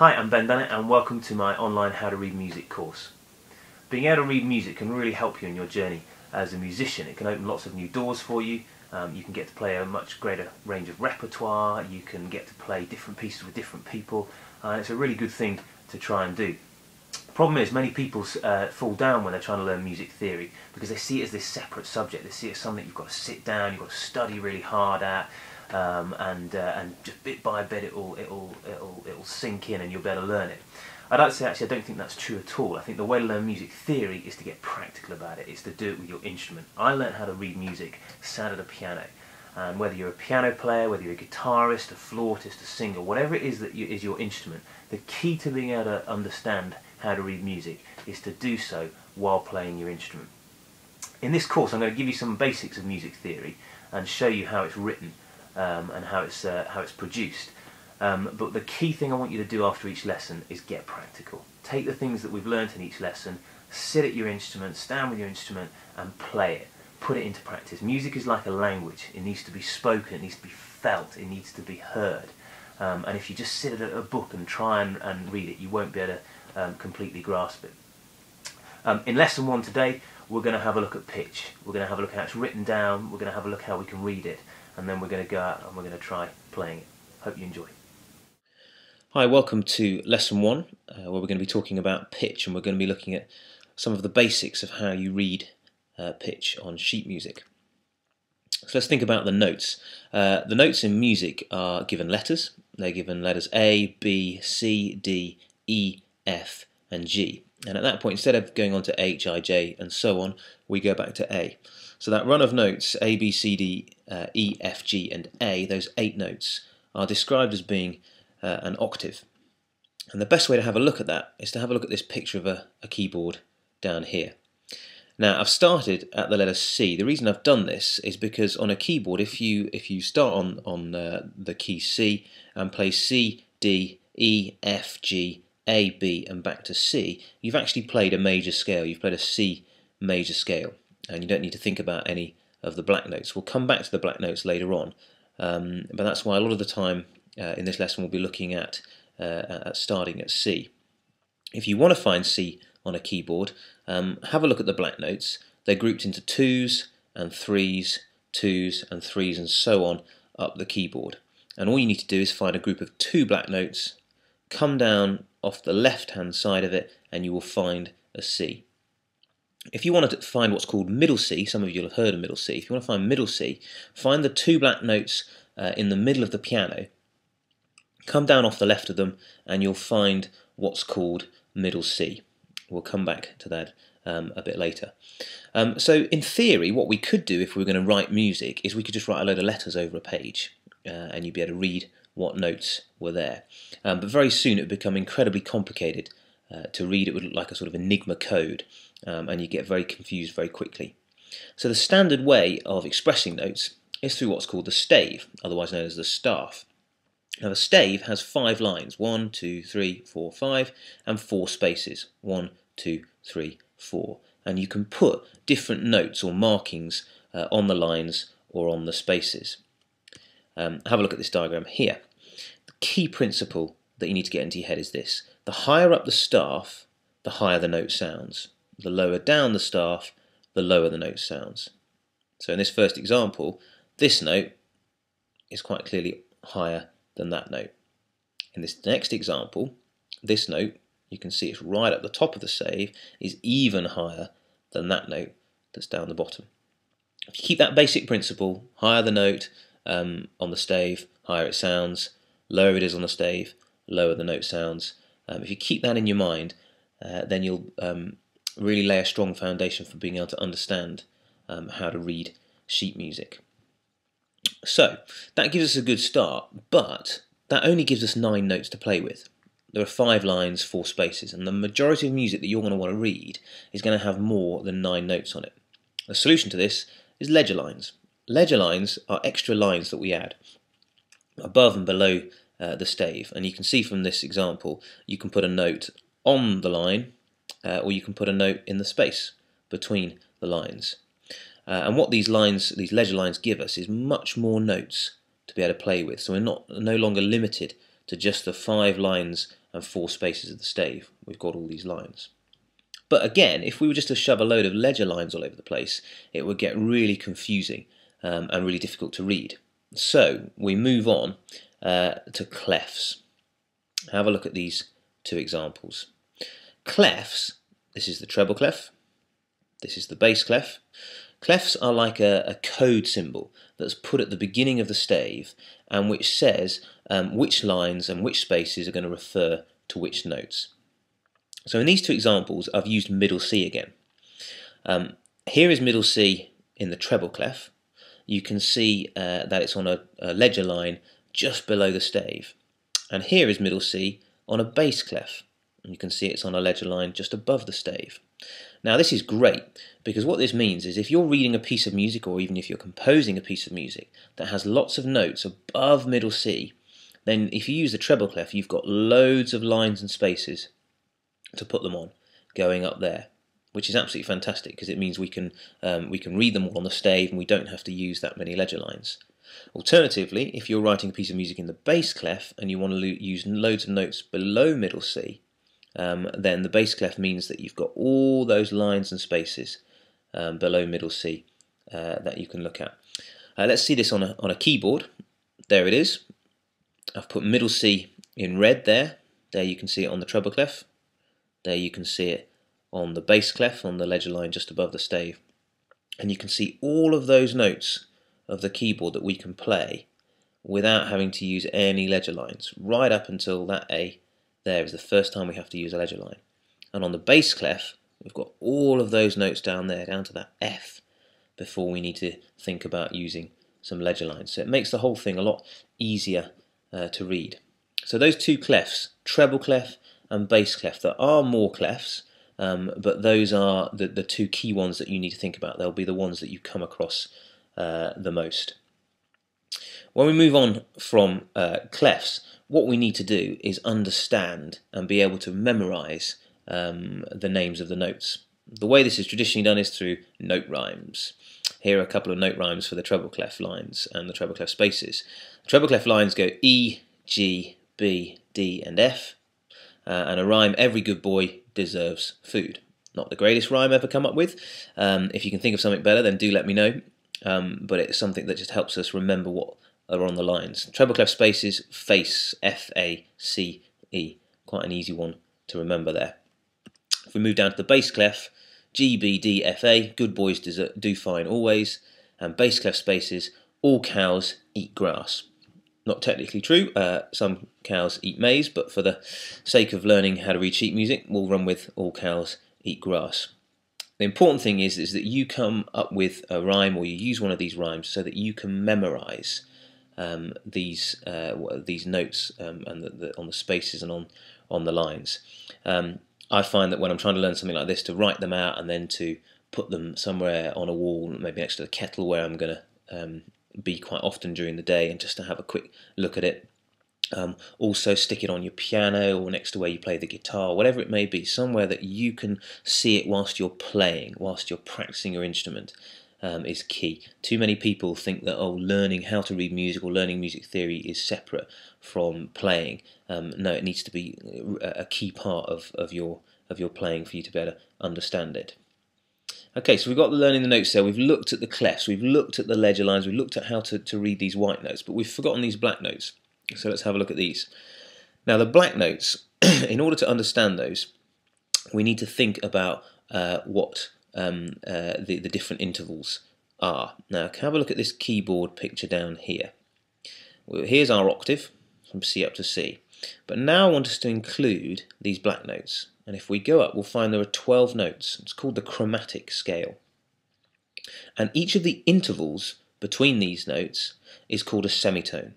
Hi, I'm Ben Dunnett and welcome to my online How to Read Music course. Being able to read music can really help you in your journey as a musician. It can open lots of new doors for you. You can get to play a much greater range of repertoire, you can get to play different pieces with different people, and it's a really good thing to try and do. The problem is many people fall down when they're trying to learn music theory because they see it as this separate subject. They see it as something you've got to sit down, you've got to study really hard at, and just bit by bit it'll sink in and you'll be able to learn it. I'd like to say actually I don't think that's true at all. I think the way to learn music theory is to get practical about it. It's to do it with your instrument. I learned how to read music sat at a piano, and whether you're a piano player, whether you're a guitarist, a flautist, a singer, whatever it is that is your instrument, the key to being able to understand how to read music is to do so while playing your instrument. In this course I'm going to give you some basics of music theory and show you how it's written and how it's produced. But the key thing I want you to do after each lesson is get practical. Take the things that we've learnt in each lesson, sit at your instrument, stand with your instrument and play it. Put it into practice. Music is like a language. It needs to be spoken, it needs to be felt, it needs to be heard. And if you just sit at a book and try and read it, you won't be able to completely grasp it. In lesson 1 today, we're going to have a look at pitch. We're going to have a look at how it's written down, we're going to have a look at how we can read it, and then we're going to go out and we're going to try playing it. Hope you enjoy. Hi, welcome to lesson 1, where we're going to be talking about pitch, and we're going to be looking at some of the basics of how you read pitch on sheet music. So let's think about the notes. The notes in music are given letters. They're given letters A, B, C, D, E, F and G. And at that point, instead of going on to H, I, J and so on, we go back to A. So that run of notes, A, B, C, D, E, F, G and A, those 8 notes, are described as being an octave. And the best way to have a look at that is to have a look at this picture of a keyboard down here. Now I've started at the letter C. The reason I've done this is because on a keyboard, if you start on the key C and play C, D, E, F, G, A, B and back to C, you've actually played a major scale. You've played a C major scale, and you don't need to think about any of the black notes. We'll come back to the black notes later on, but that's why a lot of the time in this lesson we'll be looking at starting at C. If you want to find C on a keyboard, have a look at the black notes. They're grouped into 2s and 3s, 2s and 3s and so on up the keyboard. And all you need to do is find a group of 2 black notes, come down off the left hand side of it and you will find a C. If you wanted to find what's called middle C, some of you will have heard of middle C, if you want to find middle C, find the 2 black notes in the middle of the piano, come down off the left of them and you'll find what's called middle C. We'll come back to that a bit later. So in theory, what we could do if we were going to write music is we could just write a load of letters over a page and you'd be able to read what notes were there. But very soon it would become incredibly complicated to read. It would look like a sort of enigma code and you get very confused very quickly. So the standard way of expressing notes is through what's called the stave, otherwise known as the staff. Now the stave has 5 lines, 1, 2, 3, 4, 5, and 4 spaces, 1, 2, 3, 4. And you can put different notes or markings on the lines or on the spaces. Have a look at this diagram here. The key principle that you need to get into your head is this. The higher up the staff, the higher the note sounds. The lower down the staff, the lower the note sounds. So in this first example, this note is quite clearly higher than that note. In this next example, this note, you can see it's right at the top of the stave, is even higher than that note that's down the bottom. If you keep that basic principle, higher the note on the stave, higher it sounds, lower it is on the stave, lower the note sounds. If you keep that in your mind, then you'll really lay a strong foundation for being able to understand how to read sheet music. So that gives us a good start, but that only gives us 9 notes to play with. There are 5 lines, 4 spaces, and the majority of music that you're going to want to read is going to have more than 9 notes on it. The solution to this is ledger lines. Ledger lines are extra lines that we add above and below the stave, and you can see from this example you can put a note on the line or you can put a note in the space between the lines. And what these ledger lines give us is much more notes to be able to play with. So we're no longer limited to just the 5 lines and 4 spaces of the stave. We've got all these lines. But again, if we were just to shove a load of ledger lines all over the place, it would get really confusing and really difficult to read. So we move on to clefs. Have a look at these 2 examples. Clefs, this is the treble clef, this is the bass clef. Clefs are like a code symbol that's put at the beginning of the stave and which says which lines and which spaces are going to refer to which notes. So in these 2 examples, I've used middle C again. Here is middle C in the treble clef. You can see that it's on a ledger line just below the stave. And here is middle C on a bass clef. And you can see it's on a ledger line just above the stave. Now this is great because what this means is if you're reading a piece of music, or even if you're composing a piece of music that has lots of notes above middle C, then if you use the treble clef, you've got loads of lines and spaces to put them on going up there, which is absolutely fantastic because it means we can read them all on the stave and we don't have to use that many ledger lines. Alternatively, if you're writing a piece of music in the bass clef and you want to use loads of notes below middle C, then the bass clef means that you've got all those lines and spaces below middle C that you can look at. Let's see this on a keyboard. There it is. I've put middle C in red there. There you can see it on the treble clef. There you can see it on the bass clef on the ledger line just above the stave. And you can see all of those notes of the keyboard that we can play without having to use any ledger lines, right up until that A there is the first time we have to use a ledger line. And on the bass clef, we've got all of those notes down there, down to that F, before we need to think about using some ledger lines. So it makes the whole thing a lot easier to read. So those 2 clefs, treble clef and bass clef, there are more clefs, but those are the 2 key ones that you need to think about. They'll be the ones that you come across the most. When we move on from clefs, what we need to do is understand and be able to memorize the names of the notes. The way this is traditionally done is through note rhymes. Here are a couple of note rhymes for the treble clef lines and the treble clef spaces. The treble clef lines go E, G, B, D and F, and a rhyme, every good boy deserves food. Not the greatest rhyme ever come up with. If you can think of something better, then do let me know, but it's something that just helps us remember what are on the lines. Treble clef spaces, face, F-A-C-E, quite an easy one to remember there. If we move down to the bass clef, G, B, D, F, A, good boys do fine always, and bass clef spaces, all cows eat grass. Not technically true, some cows eat maize, but for the sake of learning how to read sheet music, we'll run with all cows eat grass. The important thing is that you come up with a rhyme, or you use one of these rhymes so that you can memorize these notes and on the spaces and on the lines. I find that when I'm trying to learn something like this, to write them out and then to put them somewhere on a wall, maybe next to the kettle where I'm going to be quite often during the day, and just to have a quick look at it. Also stick it on your piano or next to where you play the guitar, whatever it may be, somewhere that you can see it whilst you're playing, whilst you're practicing your instrument. Is key. Too many people think that learning how to read music or learning music theory is separate from playing. No, it needs to be a key part of your playing for you to be able to understand it. Okay, so we've got learning the notes there. We've looked at the clefs, we've looked at the ledger lines, we've looked at how to read these white notes, but we've forgotten these black notes. So let's have a look at these. Now the black notes, in order to understand those, we need to think about what the different intervals are. Now have a look at this keyboard picture down here. Well, here's our octave from C up to C, but now I want us to include these black notes, and if we go up we'll find there are 12 notes. It's called the chromatic scale, and each of the intervals between these notes is called a semitone.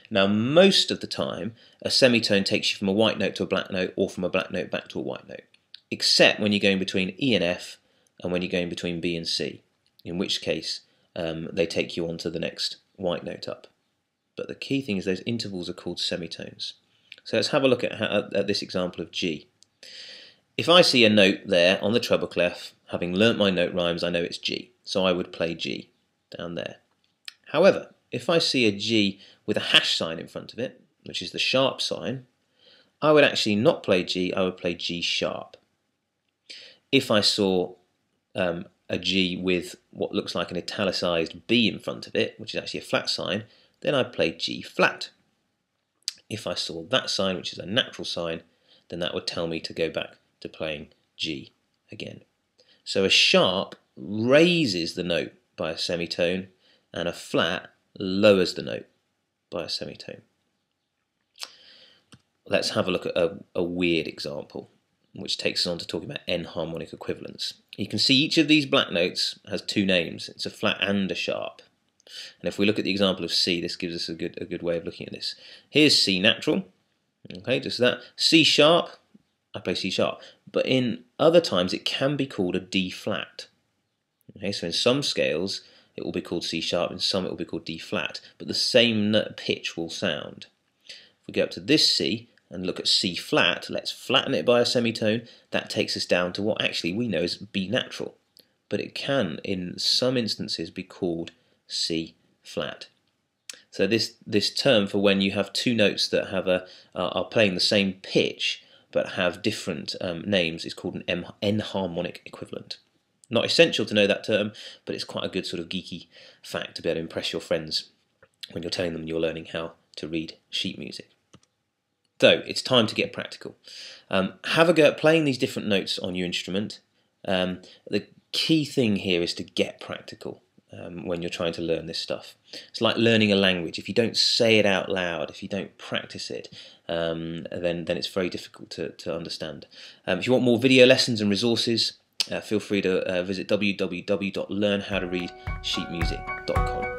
Now most of the time a semitone takes you from a white note to a black note, or from a black note back to a white note, except when you're going between E and F and when you're going between B and C, in which case they take you on to the next white note up. But the key thing is those intervals are called semitones. So let's have a look at this example of G. If I see a note there on the treble clef, having learnt my note rhymes, I know it's G, so I would play G down there. However, if I see a G with a hash sign in front of it, which is the sharp sign, I would actually not play G, I would play G sharp. If I saw a G with what looks like an italicized B in front of it, which is actually a flat sign, then I'd play G flat. If I saw that sign, which is a natural sign, then that would tell me to go back to playing G again. So a sharp raises the note by a semitone, and a flat lowers the note by a semitone. Let's have a look at a weird example, which takes us on to talking about enharmonic equivalence. You can see each of these black notes has two names. It's a flat and a sharp. And if we look at the example of C, this gives us a good way of looking at this. Here's C natural, okay, just that. C sharp, I play C sharp. But in other times it can be called a D flat. Okay, so in some scales it will be called C sharp, in some it will be called D flat, but the same pitch will sound. If we go up to this C and look at C flat, let's flatten it by a semitone. That takes us down to what actually we know as B natural, but it can in some instances be called C flat. So this term for when you have two notes that have are playing the same pitch but have different names is called an enharmonic equivalent. Not essential to know that term, but it's quite a good sort of geeky fact to be able to impress your friends when you're telling them you're learning how to read sheet music. So it's time to get practical. Have a go at playing these different notes on your instrument. The key thing here is to get practical when you're trying to learn this stuff. It's like learning a language. If you don't say it out loud, if you don't practice it, then it's very difficult to understand. If you want more video lessons and resources, feel free to visit www.learnhowtoreadsheetmusic.com.